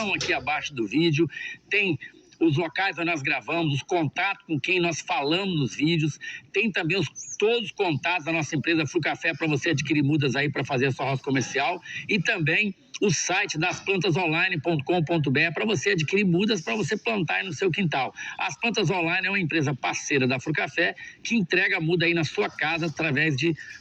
descrição aqui abaixo do vídeo, tem os locais onde nós gravamos, os contatos com quem nós falamos nos vídeos, tem também todos os contatos da nossa empresa Frucafé para você adquirir mudas aí para fazer a sua roça comercial, e também o site dasplantasonline.com.br para você adquirir mudas para você plantar aí no seu quintal. As Plantas Online é uma empresa parceira da Frucafé que entrega a muda aí na sua casa através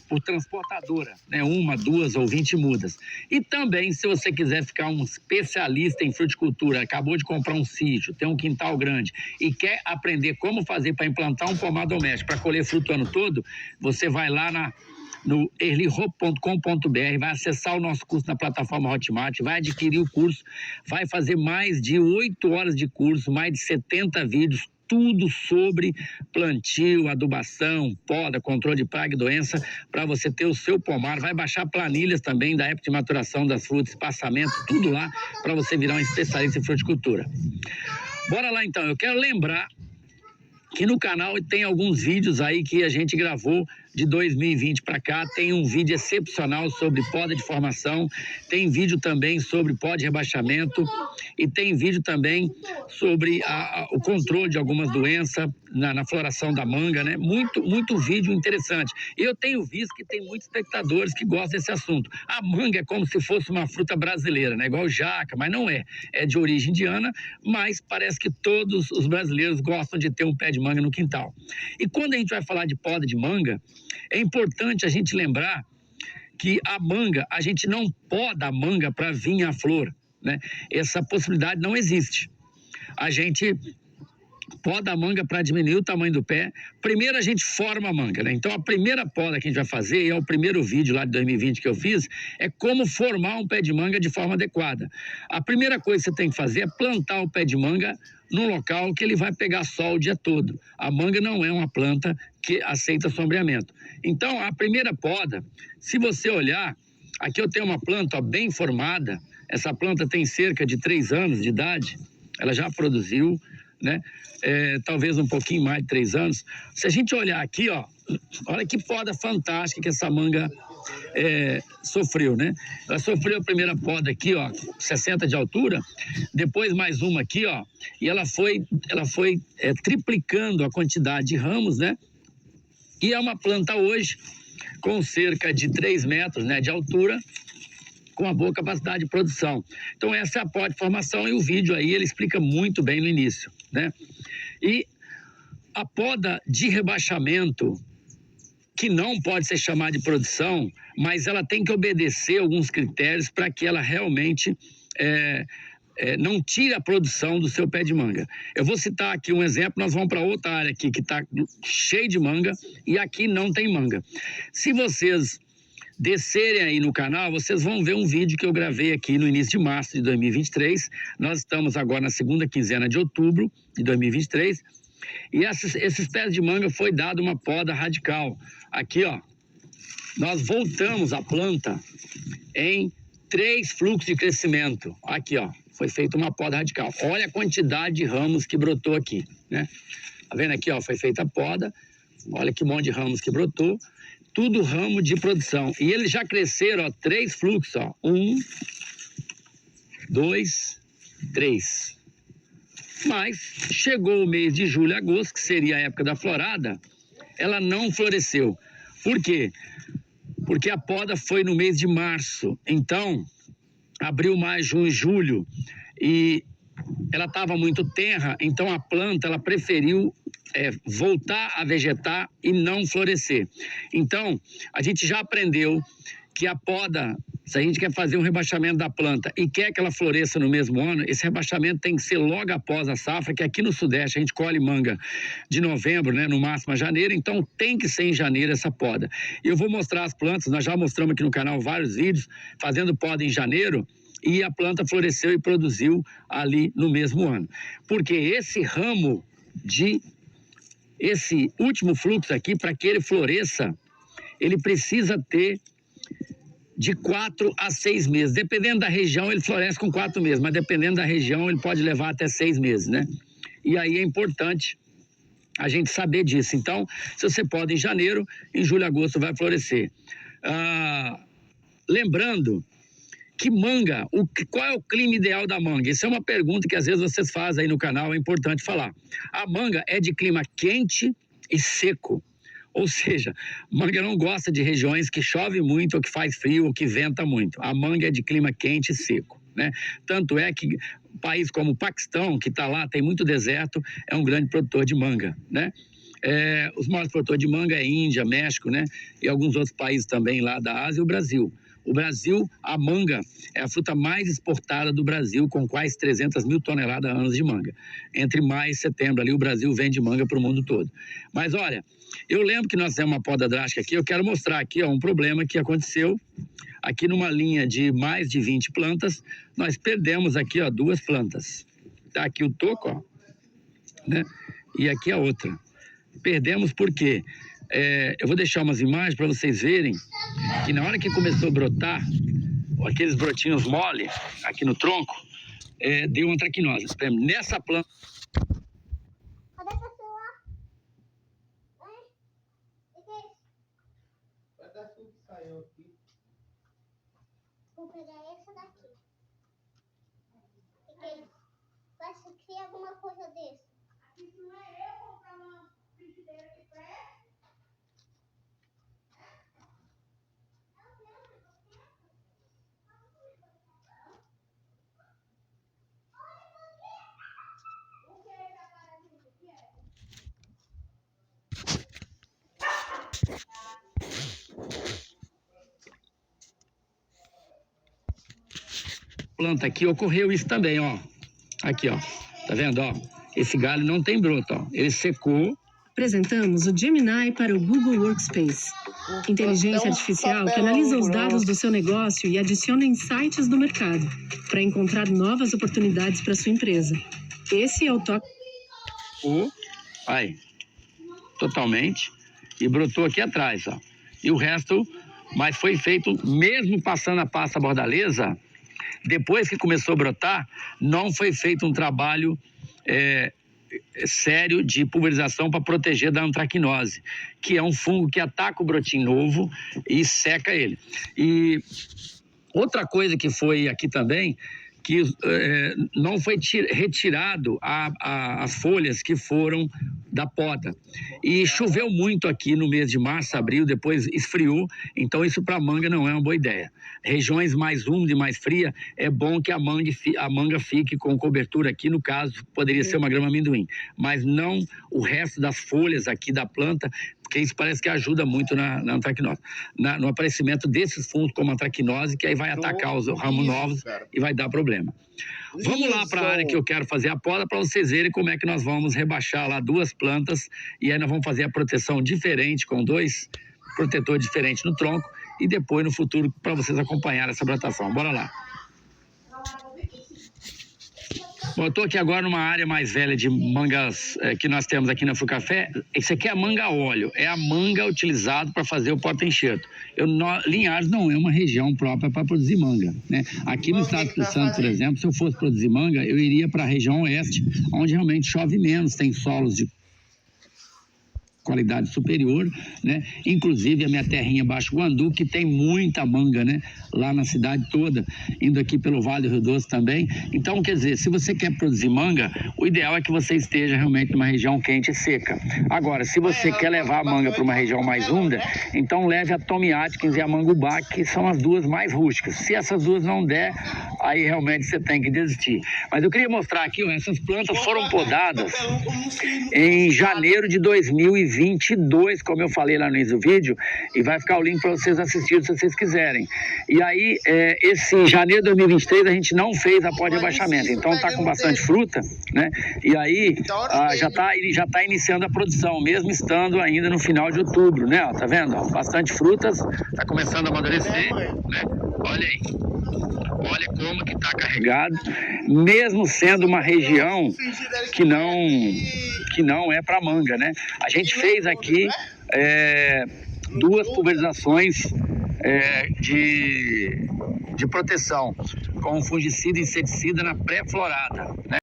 por transportadora, né? 1, 2 ou 20 mudas. E também, se você quiser ficar um especialista em fruticultura, acabou de comprar um sítio, tem um quintal grande e quer aprender como fazer para implantar um pomar doméstico para colher fruto o ano todo, você vai lá no erlihope.com.br, vai acessar o nosso curso na plataforma Hotmart, vai adquirir o curso, vai fazer mais de 8 horas de curso, mais de 70 vídeos, tudo sobre plantio, adubação, poda, controle de praga e doença, para você ter o seu pomar. Vai baixar planilhas também da época de maturação das frutas, espaçamento, tudo lá, para você virar um especialista em fruticultura. Bora lá então, eu quero lembrar que no canal tem alguns vídeos aí que a gente gravou de 2020 para cá. Tem um vídeo excepcional sobre poda de formação, tem vídeo também sobre poda de rebaixamento e tem vídeo também sobre o controle de algumas doenças na floração da manga, né? Muito vídeo interessante. E eu tenho visto que tem muitos espectadores que gostam desse assunto. A manga é como se fosse uma fruta brasileira, né? Igual jaca, mas não é. É de origem indiana, mas parece que todos os brasileiros gostam de ter um pé de manga no quintal. E quando a gente vai falar de poda de manga, é importante a gente lembrar que a manga, a gente não poda a manga para vir a flor, né? Essa possibilidade não existe. A gente poda a manga para diminuir o tamanho do pé. Primeiro a gente forma a manga, né? Então a primeira poda que a gente vai fazer, e é o primeiro vídeo lá de 2020 que eu fiz, é como formar um pé de manga de forma adequada. A primeira coisa que você tem que fazer é plantar o pé de manga num local que ele vai pegar sol o dia todo. A manga não é uma planta que aceita sombreamento. Então a primeira poda, se você olhar, aqui eu tenho uma planta bem formada. Essa planta tem cerca de 3 anos de idade, ela já produziu, né? Talvez um pouquinho mais de 3 anos. Se a gente olhar aqui, ó, olha que poda fantástica que essa manga sofreu, né? Ela sofreu a primeira poda aqui, ó, 60 de altura, depois mais uma aqui, ó, e ela foi triplicando a quantidade de ramos, né? E é uma planta hoje com cerca de 3 metros, né, de altura, com uma boa capacidade de produção. Então essa é a poda de formação, e o vídeo aí ele explica muito bem no início, né? E a poda de rebaixamento, que não pode ser chamada de produção, mas ela tem que obedecer alguns critérios para que ela realmente não tire a produção do seu pé de manga. Eu vou citar aqui um exemplo, nós vamos para outra área aqui que está cheia de manga e aqui não tem manga. Se vocês descerem aí no canal, vocês vão ver um vídeo que eu gravei aqui no início de março de 2023. Nós estamos agora na segunda quinzena de outubro de 2023. E esses pés de manga foi dado uma poda radical. Aqui, ó, nós voltamos a planta em 3 fluxos de crescimento. Aqui, ó, foi feita uma poda radical. Olha a quantidade de ramos que brotou aqui, né? Tá vendo aqui, ó, foi feita a poda. Olha que monte de ramos que brotou. Tudo ramo de produção. E eles já cresceram, ó, 3 fluxos, ó. 1, 2, 3. Mas chegou o mês de julho e agosto, que seria a época da florada, ela não floresceu. Por quê? Porque a poda foi no mês de março. Então, abril, maio, junho e julho, e ela estava muito tenra, então a planta ela preferiu voltar a vegetar e não florescer. Então, a gente já aprendeu que a poda, se a gente quer fazer um rebaixamento da planta e quer que ela floresça no mesmo ano, esse rebaixamento tem que ser logo após a safra, que aqui no Sudeste a gente colhe manga de novembro, né, no máximo a janeiro, então tem que ser em janeiro essa poda. E eu vou mostrar as plantas, nós já mostramos aqui no canal vários vídeos, fazendo poda em janeiro, e a planta floresceu e produziu ali no mesmo ano. Porque esse último fluxo aqui, para que ele floresça, ele precisa ter de 4 a 6 meses. Dependendo da região, ele floresce com 4 meses, mas dependendo da região, ele pode levar até 6 meses, né? E aí é importante a gente saber disso. Então, se você poda em janeiro, em julho e agosto vai florescer. Lembrando Que manga, qual é o clima ideal da manga? Isso é uma pergunta que às vezes vocês fazem aí no canal, é importante falar. A manga é de clima quente e seco. Ou seja, manga não gosta de regiões que chove muito, ou que faz frio, ou que venta muito. A manga é de clima quente e seco, né? Tanto é que país como o Paquistão, que está lá, tem muito deserto, é um grande produtor de manga, né? Os maiores produtores de manga é Índia, México, né? E alguns outros países também lá da Ásia e o Brasil. O Brasil, a manga é a fruta mais exportada do Brasil, com quase 300 mil toneladas anos de manga. Entre maio e setembro, ali o Brasil vende manga para o mundo todo. Mas olha, eu lembro que nós fizemos uma poda drástica aqui, eu quero mostrar aqui um problema que aconteceu. Aqui numa linha de mais de 20 plantas, nós perdemos aqui 2 plantas. Tá aqui o toco, ó, né? E aqui a outra. Perdemos por quê? Eu vou deixar umas imagens para vocês verem que na hora que começou a brotar, aqueles brotinhos mole aqui no tronco, deu uma antracnose. Nessa planta... Cadê seu celular? Vai dar tudo que saiu aqui. Vou pegar essa daqui. Vai ser alguma coisa desse. Isso não é eu comprar uma frigideira que presta? Planta aqui ocorreu isso também, ó. Aqui, ó. Tá vendo, ó? Esse galho não tem broto, ó. Ele secou. Apresentamos o Gemini para o Google Workspace. Inteligência artificial que analisa os dados do seu negócio e adiciona insights do mercado para encontrar novas oportunidades para sua empresa. Esse é o toque. Aí, totalmente. E brotou aqui atrás, ó. E o resto, mas foi feito, mesmo passando a pasta bordaleza, depois que começou a brotar, não foi feito um trabalho sério de pulverização para proteger da antracnose, que é um fungo que ataca o brotinho novo e seca ele. E outra coisa que foi aqui também, que não foi retirado as folhas que foram da poda. E choveu muito aqui no mês de março, abril, depois esfriou, então isso para a manga não é uma boa ideia. Regiões mais úmidas e mais frias, é bom que a manga fique com cobertura aqui, no caso, poderia ser uma grama amendoim, mas não o resto das folhas aqui da planta, porque isso parece que ajuda muito na antracnose, no aparecimento desses fungos como a antracnose, que aí vai atacar os ramos novos e vai dar problema. Vamos lá para a área que eu quero fazer a poda para vocês verem como é que nós vamos rebaixar lá 2 plantas e aí nós vamos fazer a proteção diferente com 2 protetores diferentes no tronco e depois no futuro para vocês acompanharem essa brotação. Bora lá. Bom, eu estou aqui agora numa área mais velha de mangas que nós temos aqui na Frucafé. Esse aqui é a manga óleo, é a manga utilizada para fazer o porta-enxerto. Linhares não é uma região própria para produzir manga, né? Aqui no estado do Espírito Santo, por exemplo, se eu fosse produzir manga, eu iria para a região oeste, onde realmente chove menos, tem solos de qualidade superior, né? Inclusive a minha terrinha Baixo Guandu, que tem muita manga, né? Lá na cidade toda, indo aqui pelo Vale do Rio Doce também. Então, quer dizer, se você quer produzir manga, o ideal é que você esteja realmente numa região quente e seca. Agora, se você quer levar a manga para uma região mais úmida, então leve a Tommy Atkins e a Mangubá, que são as 2 mais rústicas. Se essas 2 não der, aí realmente você tem que desistir. Mas eu queria mostrar aqui, ó, essas plantas foram podadas em janeiro de 2022, como eu falei lá no início do vídeo, e vai ficar o link para vocês assistirem se vocês quiserem. E aí, esse janeiro de 2023, a gente não fez a poda de abaixamento, então tá com bastante fruta, né? E aí, já tá iniciando a produção, mesmo estando ainda no final de outubro, né? Ó, tá vendo? Ó, bastante frutas, tá começando a amadurecer, né? Olha aí. Olha como que tá carregado, mesmo sendo uma região que não é para manga, né? A gente fez aqui 2 pulverizações de proteção com fungicida e inseticida na pré-florada, né?